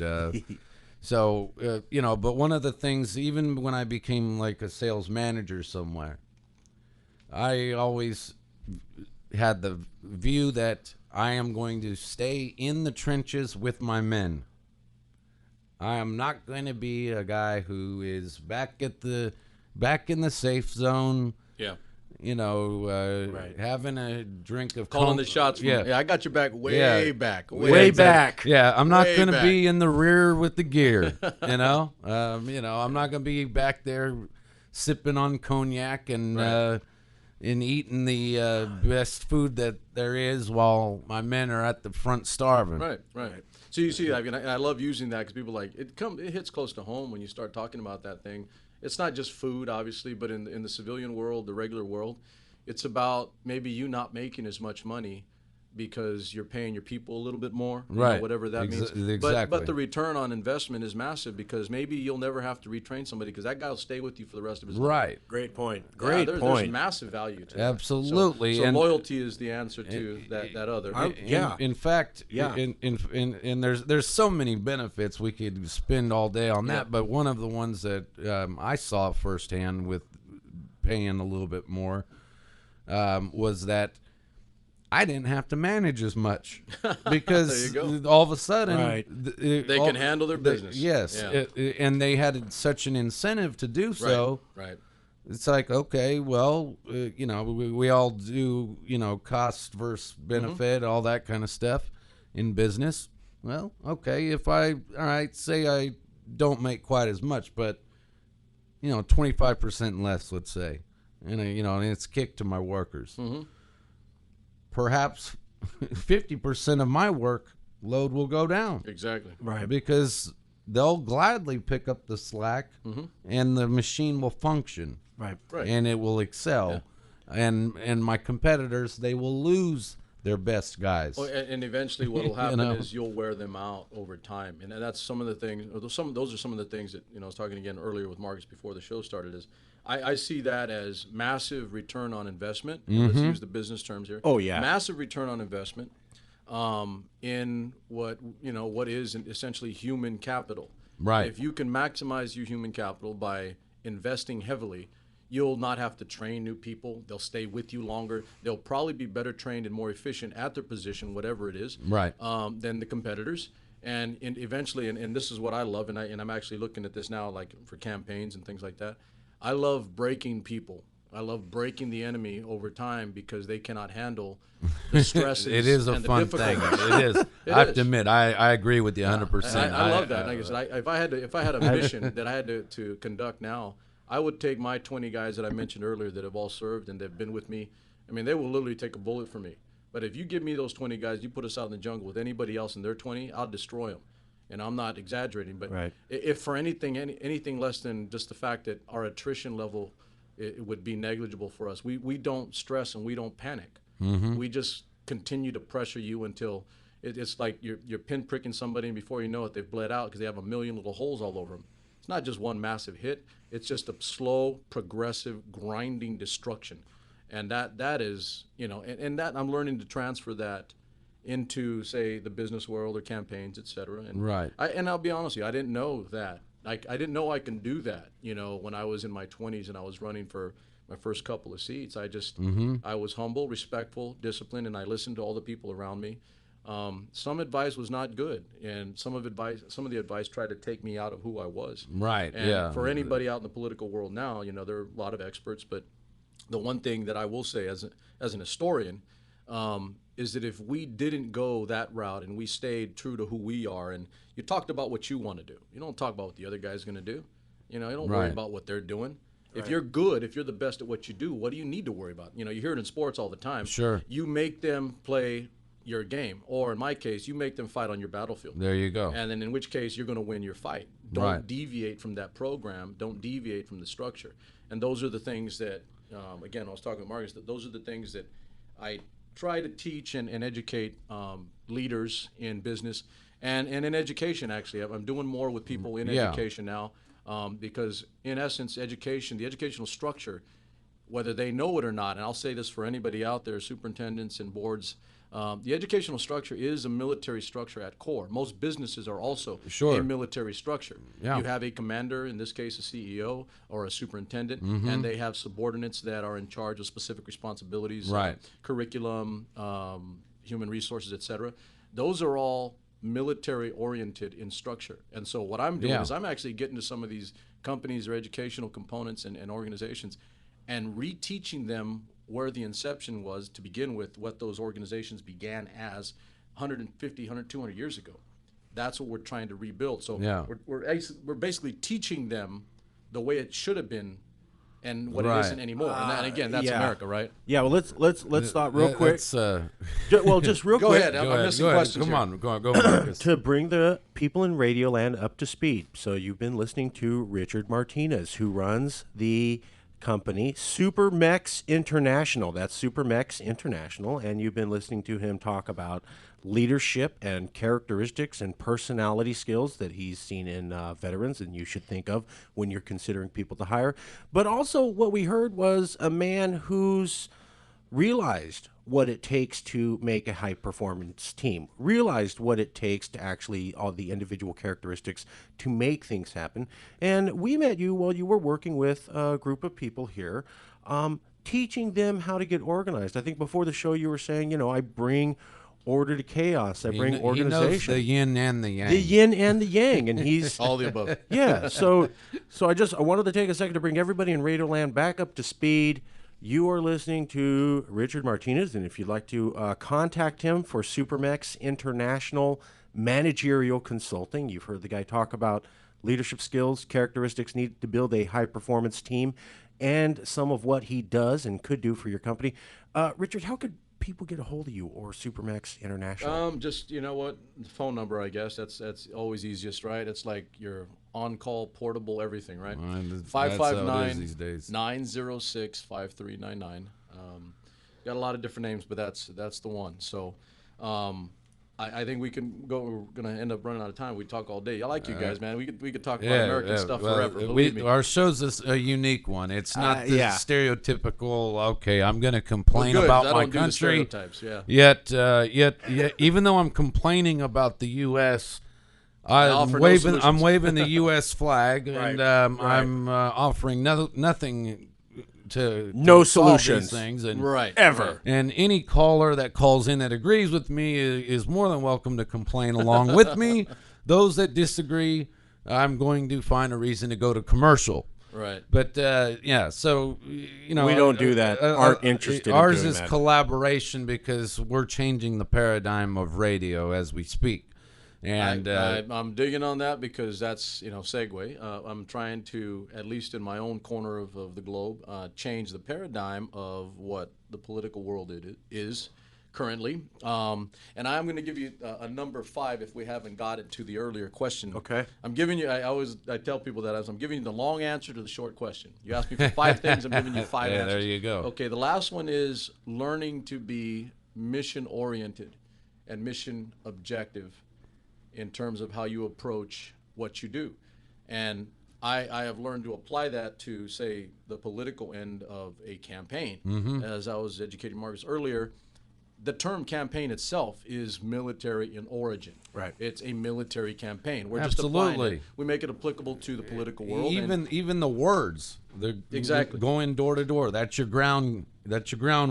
so but one of the things, even when I became like a sales manager somewhere, I always had the view that I am going to stay in the trenches with my men. I am not going to be a guy who is back at the back in the safe zone. Yeah. You know, Right. having a drink of Calling Coke. the shots. Yeah. I got your back way Yeah. back. Way back. Yeah, I'm not Way going to back. be in the rear with the gear, you know? I'm not going to be back there sipping on cognac and eating the best food that there is while my men are at the front starving. Right. So you see, I mean, I love using that because people like it hits close to home when you start talking about that thing. It's not just food, obviously, but in the civilian world, the regular world, it's about maybe you not making as much money because you're paying your people a little bit more, you know, Right. whatever that means. Exactly. But the return on investment is massive because maybe you'll never have to retrain somebody because that guy will stay with you for the rest of his life. Right. Great point. Yeah, Great there's point. massive value to that. Absolutely. So and loyalty is the answer to that other. Yeah. In fact, Yeah. and there's so many benefits we could spend all day on that, Yeah. but one of the ones that I saw firsthand with paying a little bit more was that I didn't have to manage as much because There you all of a sudden Right. They can handle their business. Yes, Yeah. and they had such an incentive to do so. Right. It's like, okay, well, you know, we all do, you know, cost versus benefit, all that kind of stuff in business. Well, okay, all right, say I don't make quite as much, but, you know, 25% less, let's say, and it's kicked to my workers. Perhaps 50% of my work load will go down. Exactly. Right. Because they'll gladly pick up the slack and the machine will function. Right. Right. And it will excel. And my competitors, they will lose their best guys. Well, and eventually what will happen know? is you'll wear them out over time. And that's some of the things, those are some of the things that, I was talking again earlier with Marcus before the show started is I see that as massive return on investment. Let's use the business terms here. Oh, yeah. Massive return on investment in what is essentially human capital. Right. If you can maximize your human capital by investing heavily, you'll not have to train new people. They'll stay with you longer. They'll probably be better trained and more efficient at their position, whatever it is, Right. Than the competitors. And eventually, and this is what I love, and I'm actually looking at this now, like for campaigns and things like that. I love breaking people. I love breaking the enemy over time because they cannot handle the stresses. It is a and the fun thing. difficulties. It is. It I have is. to admit, I agree with you 100%. And I love that. Like I said, if I had a mission that I had to conduct now, I would take my 20 guys that I mentioned earlier that have all served and they've been with me. I mean, they will literally take a bullet for me. But if you give me those 20 guys, you put us out in the jungle with anybody else and their 20, I'll destroy them. And I'm not exaggerating, but Right. if for anything less than just the fact that our attrition level it would be negligible for us, we don't stress and we don't panic. We just continue to pressure you until it's like you're pinpricking somebody, and before you know it, they've bled out because they have a million little holes all over them. It's not just one massive hit; it's just a slow, progressive, grinding destruction, and that is and that I'm learning to transfer that into, say, the business world or campaigns, et cetera. And Right. and I'll be honest with you, I didn't know that. I didn't know I can do that, when I was in my 20s and I was running for my first couple of seats. I just, I was humble, respectful, disciplined, and I listened to all the people around me. Some advice was not good, and some of the advice tried to take me out of who I was. Right, And yeah. for anybody out in the political world now, there are a lot of experts, but the one thing that I will say as an historian is that if we didn't go that route and we stayed true to who we are, and you talked about what you want to do, you don't talk about what the other guy's going to do. You don't worry Right. about what they're doing. If you're good, if you're the best at what you do, what do you need to worry about? You hear it in sports all the time. Sure. You make them play your game, or in my case, you make them fight on your battlefield. There you go. And then in which case you're going to win your fight. Don't Right. deviate from that program. Don't deviate from the structure. And those are the things that, again, I was talking with Marcus, that those are the things that I try to teach and educate leaders in business and in education, actually. I'm doing more with people in Yeah. education now because, in essence, the educational structure, whether they know it or not, and I'll say this for anybody out there, superintendents and boards, the educational structure is a military structure at core. Most businesses are also Sure. a military structure. Yeah. You have a commander, in this case a CEO or a superintendent, and they have subordinates that are in charge of specific responsibilities, Right. curriculum, human resources, et cetera. Those are all military-oriented in structure. And so what I'm doing is I'm actually getting to some of these companies or educational components and organizations and reteaching them where the inception was to begin with, what those organizations began as 150, 100, 200 years ago. That's what we're trying to rebuild. So we're basically teaching them the way it should have been and what it isn't anymore. And again, that's America, right? Yeah. Well, let's stop real quick. Just real Go quick. ahead. I'm missing questions. Come on, go Marcus. To bring the people in Radioland up to speed. So you've been listening to Richard Martinez, who runs the company Supermex International. That's Supermex International, and you've been listening to him talk about leadership and characteristics and personality skills that he's seen in veterans and you should think of when you're considering people to hire. But also what we heard was a man who's realized what it takes to make a high-performance team, realized what it takes to actually all the individual characteristics to make things happen. And we met you while you were working with a group of people here, teaching them how to get organized. I think before the show you were saying, I bring order to chaos. I bring organization. He knows the yin and the yang. The yin and the yang, and he's all the above. Yeah. So I wanted to take a second to bring everybody in Radioland back up to speed. You are listening to Richard Martinez, and if you'd like to contact him for Supermex International Managerial Consulting, you've heard the guy talk about leadership skills, characteristics needed to build a high-performance team, and some of what he does and could do for your company. Richard, how could people get a hold of you or Supermex International? Just, the phone number, I guess. That's always easiest, right? It's like your on-call, portable, everything, right? 559-906-5399. Got a lot of different names, but that's the one. So I think we can go. We're going to end up running out of time. We talk all day. I like you guys, man. We could talk about American stuff forever. Believe me. Our show's a unique one. It's not the stereotypical. Okay, I'm going to complain about my country. Yet, even though I'm complaining about the U.S., I'm waving the U.S. flag, and I'm offering nothing to no solve solutions these things, and ever. And any caller that calls in that agrees with me is more than welcome to complain along with me. Those that disagree, I'm going to find a reason to go to commercial. Right. But so we don't do that. Aren't interested. Ours in doing is that. Collaboration because we're changing the paradigm of radio as we speak. And I'm digging on that because that's segue. I'm trying to, at least in my own corner of the globe, change the paradigm of what the political world is currently. And I'm going to give you a number 5 if we haven't got it to the earlier question. Okay. I'm giving you. I tell people that I'm giving you the long answer to the short question. You asked me for 5 things. I'm giving you 5 answers. There you go. Okay. The last one is learning to be mission oriented and mission objective in terms of how you approach what you do. And I have learned to apply that to, say, the political end of a campaign. Mm-hmm. As I was educating Marcus earlier, the term campaign itself is military in origin. Right. It's a military campaign. We're Absolutely. just applying it. We make it applicable to the political world. Even the words. Exactly. Going door to door. That's your ground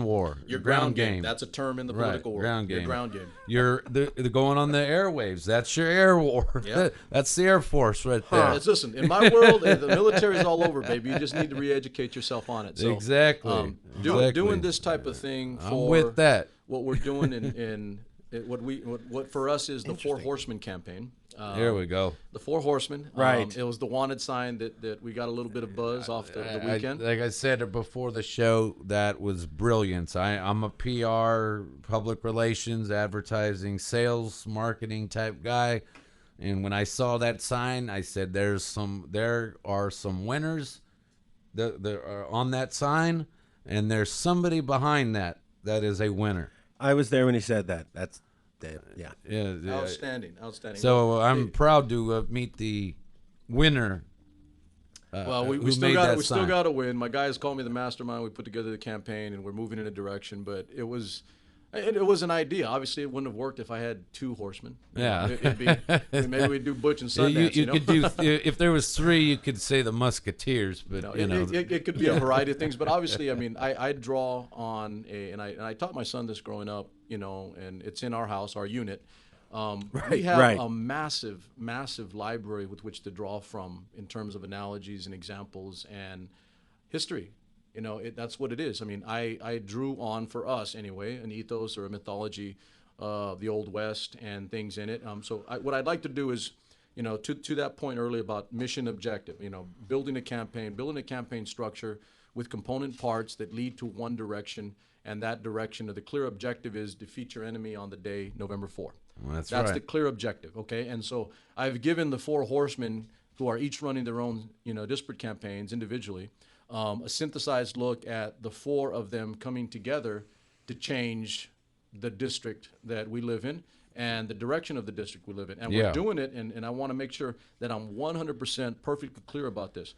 war. Your ground game. That's a term in the political world. Ground game. Your ground game. You're the going on the airwaves. That's your air war. Yep. That's the Air Force right there. Listen, in my world, the military is all over, baby. You just need to re-educate yourself on it. So, exactly. Doing this type of thing for I'm with that. What we're doing in what for us is the Four Horsemen campaign. There we go. The Four Horsemen. Right. It was the wanted sign that we got a little bit of buzz off the weekend. Like I said before the show, that was brilliance. I'm a PR, public relations, advertising, sales, marketing type guy. And when I saw that sign, I said, there are some winners that are on that sign, and there's somebody behind that is a winner. I was there when he said that. That's yeah. Outstanding. So I'm proud to meet the winner. Well, we still got to win. My guys call me the mastermind. We put together the campaign, and we're moving in a direction. But it was an idea. Obviously, it wouldn't have worked if I had 2 horsemen. Yeah. Maybe we'd do Butch and Sundance. You could do if there was 3, you could say the Musketeers. But it could be a variety of things. But obviously, I mean, I draw on and I taught my son this growing up. And it's in our house, our unit. We have right. a massive, massive library with which to draw from in terms of analogies and examples and history. That's what it is. I mean, I drew on, for us anyway, an ethos or a mythology of the Old West and things in it. What I'd like to do is, to that point earlier about mission objective, building a campaign structure with component parts that lead to one direction, and that direction, or the clear objective, is defeat your enemy on the day November 4th. Well, that's right. right. The clear objective, okay? And so I've given the Four Horsemen, who are each running their own, disparate campaigns individually, a synthesized look at the four of them coming together to change the district that we live in and the direction of the district we live in. And we're doing it, and I want to make sure that I'm 100% perfectly clear about this.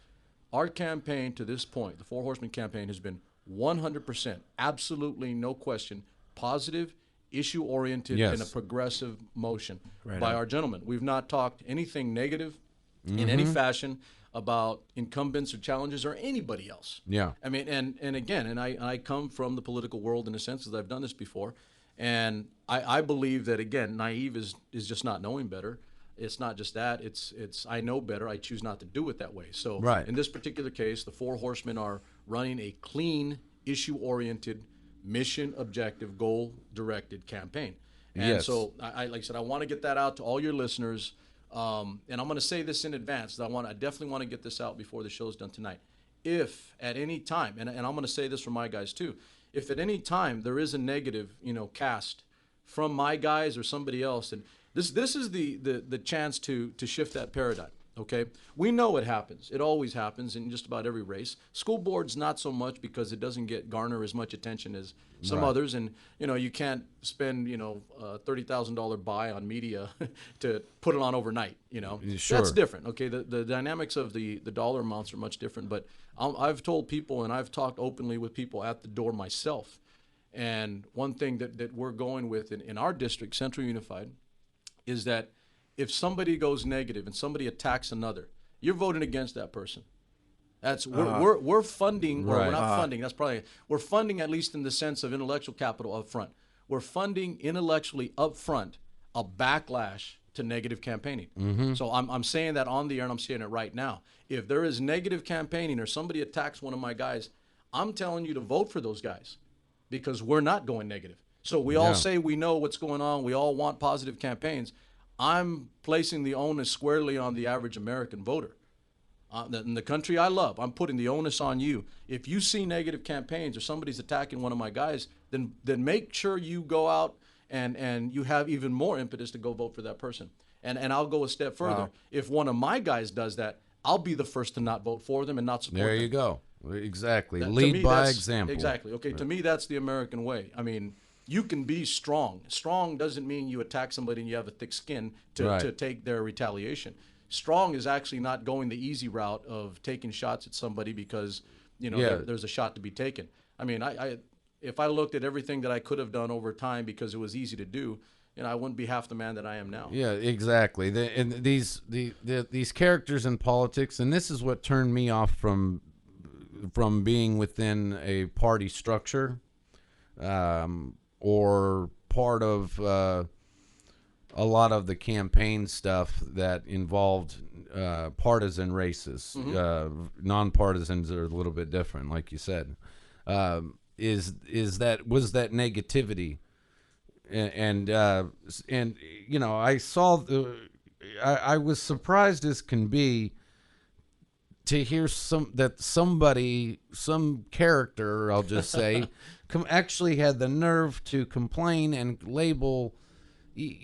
Our campaign to this point, the Four Horsemen campaign, has been 100%, absolutely no question, positive, issue-oriented, and a progressive motion by our gentlemen. We've not talked anything negative in any fashion about incumbents or challengers or anybody else. Yeah. I mean, and again, I come from the political world in a sense, as I've done this before, and I believe that, again, naive is just not knowing better. It's not just that. It's I know better. I choose not to do it that way. So in this particular case, the Four Horsemen are running a clean, issue-oriented, mission, objective, goal-directed campaign. And so, like I said, I want to get that out to all your listeners. And I'm going to say this in advance. I definitely want to get this out before the show's done tonight. If at any time, and I'm going to say this for my guys too, if at any time there is a negative, cast from my guys or somebody else, and this is the chance to shift that paradigm. Okay, we know it happens. It always happens in just about every race. School boards not so much, because it doesn't garner as much attention as some others, and you can't spend $30,000 buy on media to put it on overnight. Sure. That's different. Okay, the dynamics of the dollar amounts are much different. But I've told people, and I've talked openly with people at the door myself, and one thing that we're going with in our district, Central Unified, is that if somebody goes negative and somebody attacks another, you're voting against that person. That's we're funding, or we're not funding. That's probably we're funding, at least in the sense of intellectual capital up front. We're funding intellectually up front a backlash to negative campaigning. So I'm saying that on the air, and I'm saying it right now. If there is negative campaigning or somebody attacks one of my guys, I'm telling you to vote for those guys, because we're not going negative. So we all say we know what's going on. We all want positive campaigns. I'm placing the onus squarely on the average American voter. In the country I love, I'm putting the onus on you. If you see negative campaigns or somebody's attacking one of my guys, then make sure you go out and you have even more impetus to go vote for that person. And I'll go a step further. If one of my guys does that, I'll be the first to not vote for them and not support them. There you go. Exactly. Lead by example. Exactly. Okay, to me, that's the American way. I mean, you can be strong. Strong doesn't mean you attack somebody and you have a thick skin to take their retaliation. Strong is actually not going the easy route of taking shots at somebody because there's a shot to be taken. I mean, if I looked at everything that I could have done over time because it was easy to do, I wouldn't be half the man that I am now. Yeah, exactly. These characters in politics, and this is what turned me off from being within a party structure. Or part of a lot of the campaign stuff that involved partisan races. Non-partisans are a little bit different, like you said. Was that negativity, and I saw I was surprised as can be to hear some character, I'll just say, actually had the nerve to complain and label,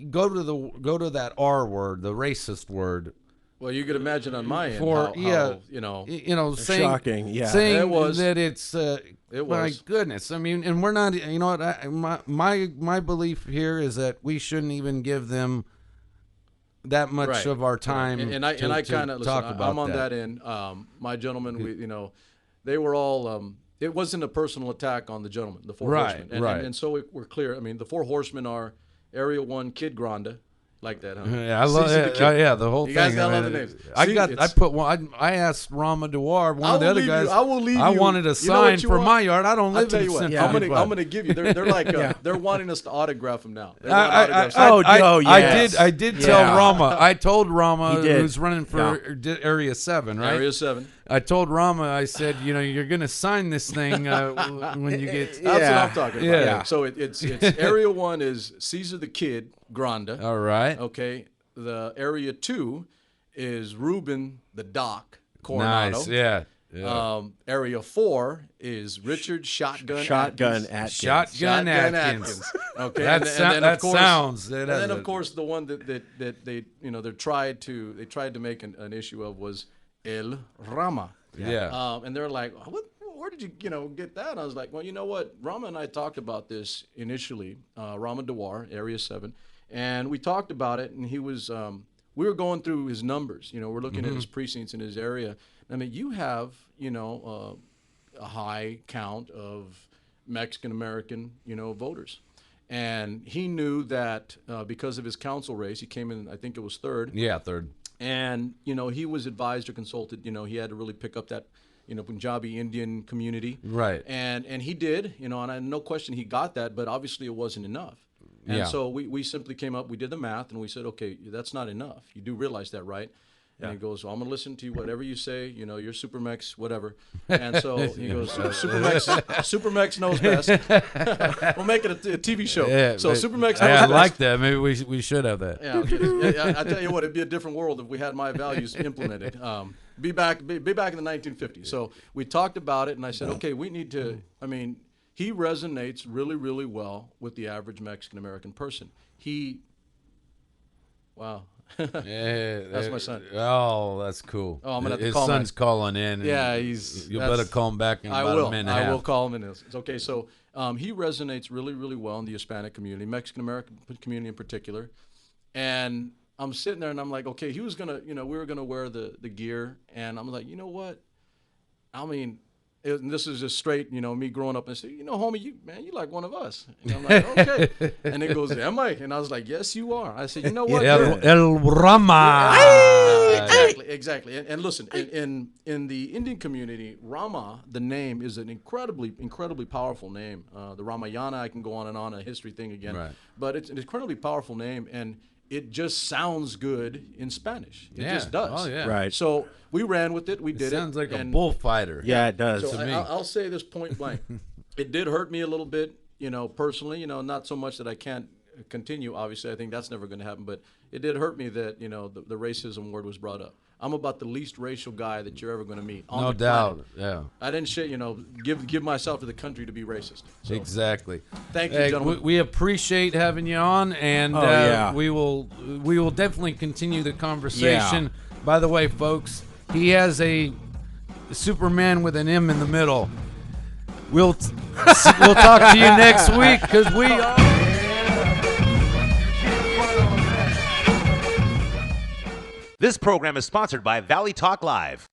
go to that R word, the racist word. Well, you could imagine on my end saying, shocking, saying it was, that it's it was. My goodness. I mean, and we're not. You know what? My belief here is that we shouldn't even give them that much of our time. And I kind of talk about I'm on that end. My gentlemen, they were all. It wasn't a personal attack on the gentlemen, the Four Horsemen. And so we're clear. I mean, the Four Horsemen are Area 1 Kid Granda, like that, huh? Yeah, I love Cesar the it. Kid. Yeah, the whole You thing. guys gotta I love mean, the names. I See, got. I it's- put one. I asked Rama Dawar, one of the other guys. I will leave I you. wanted a You know sign what you for want? my yard. I don't I'll live tell in you what. Central. I'm gonna give you. They're like they're wanting us to autograph them now. They want I, autographs. I did tell Yeah. Rama. I told Rama, He did. who's running for Area 7, right? Area 7. I told Rama, I said, you're going to sign this thing when you get. That's what I'm talking about. Yeah. So it's Area 1 is Cesar the Kid Granda. All right. Okay. The Area 2 is Ruben the Doc Coronado. Nice. Yeah. Area 4 is Richard Shotgun Atkins. Shotgun Atkins. Okay. That sounds. And then of course the one that they they tried to make an issue of was El Rama. Yeah. And they're like, where did you get that? And I was like, well, you know what? Rama and I talked about this initially, Rama Dawar, Area 7, and we talked about it, and he was, we were going through his numbers. We're looking at his precincts in his area. I mean, you have, a high count of Mexican-American, voters. And he knew that because of his council race, he came in, I think it was third. Yeah, third. And, he was advised or consulted, he had to really pick up that, Punjabi Indian community. Right. And he did, and I no question he got that, but obviously it wasn't enough. And so we simply came up, we did the math, and we said, okay, that's not enough. You do realize that, right? And he goes, well, I'm going to listen to you, whatever you say, you're Supermex, whatever. And so he goes, Supermex knows best. We'll make it a TV show. Yeah, so Supermex knows best. I like that. Maybe we should have that. Yeah, I tell you what, it'd be a different world if we had my values implemented. Be back in the 1950s. So we talked about it, and I said, okay, we need to, he resonates really, really well with the average Mexican-American person. Wow. Yeah, that's my son. Oh, that's cool. Oh, I'm gonna have to his call son's calling in. Yeah, you better call him back in about a minute and a half. I will call him in. It's okay. So he resonates really, really well in the Hispanic community, Mexican American community in particular. And I'm sitting there and I'm like, okay, he was gonna, we were gonna wear the gear, and I'm like, you know what? And this is just straight, me growing up and say, homie, you like one of us. And I'm like, okay. And it goes, am I? And I was like, yes, you are. I said, you know what? El Rama. Exactly. And listen, in the Indian community, Rama, the name is an incredibly, incredibly powerful name. The Ramayana, I can go on and on, a history thing again. Right. But it's an incredibly powerful name, and it just sounds good in Spanish. It just does. Oh, yeah. Right. So we ran with it. We did it. Sounds like a bullfighter. Yeah, it does. So to me. I'll say this point blank. It did hurt me a little bit, personally. Not so much that I can't continue. Obviously, I think that's never going to happen. But it did hurt me that the racism word was brought up. I'm about the least racial guy that you're ever going to meet. No doubt. Yeah. I didn't give myself to the country to be racist. So, exactly. Thank you, gentlemen. We appreciate having you on, and we will definitely continue the conversation. Yeah. By the way, folks, he has a Superman with an M in the middle. We'll talk to you next week because we are. This program is sponsored by Valley Talk Live.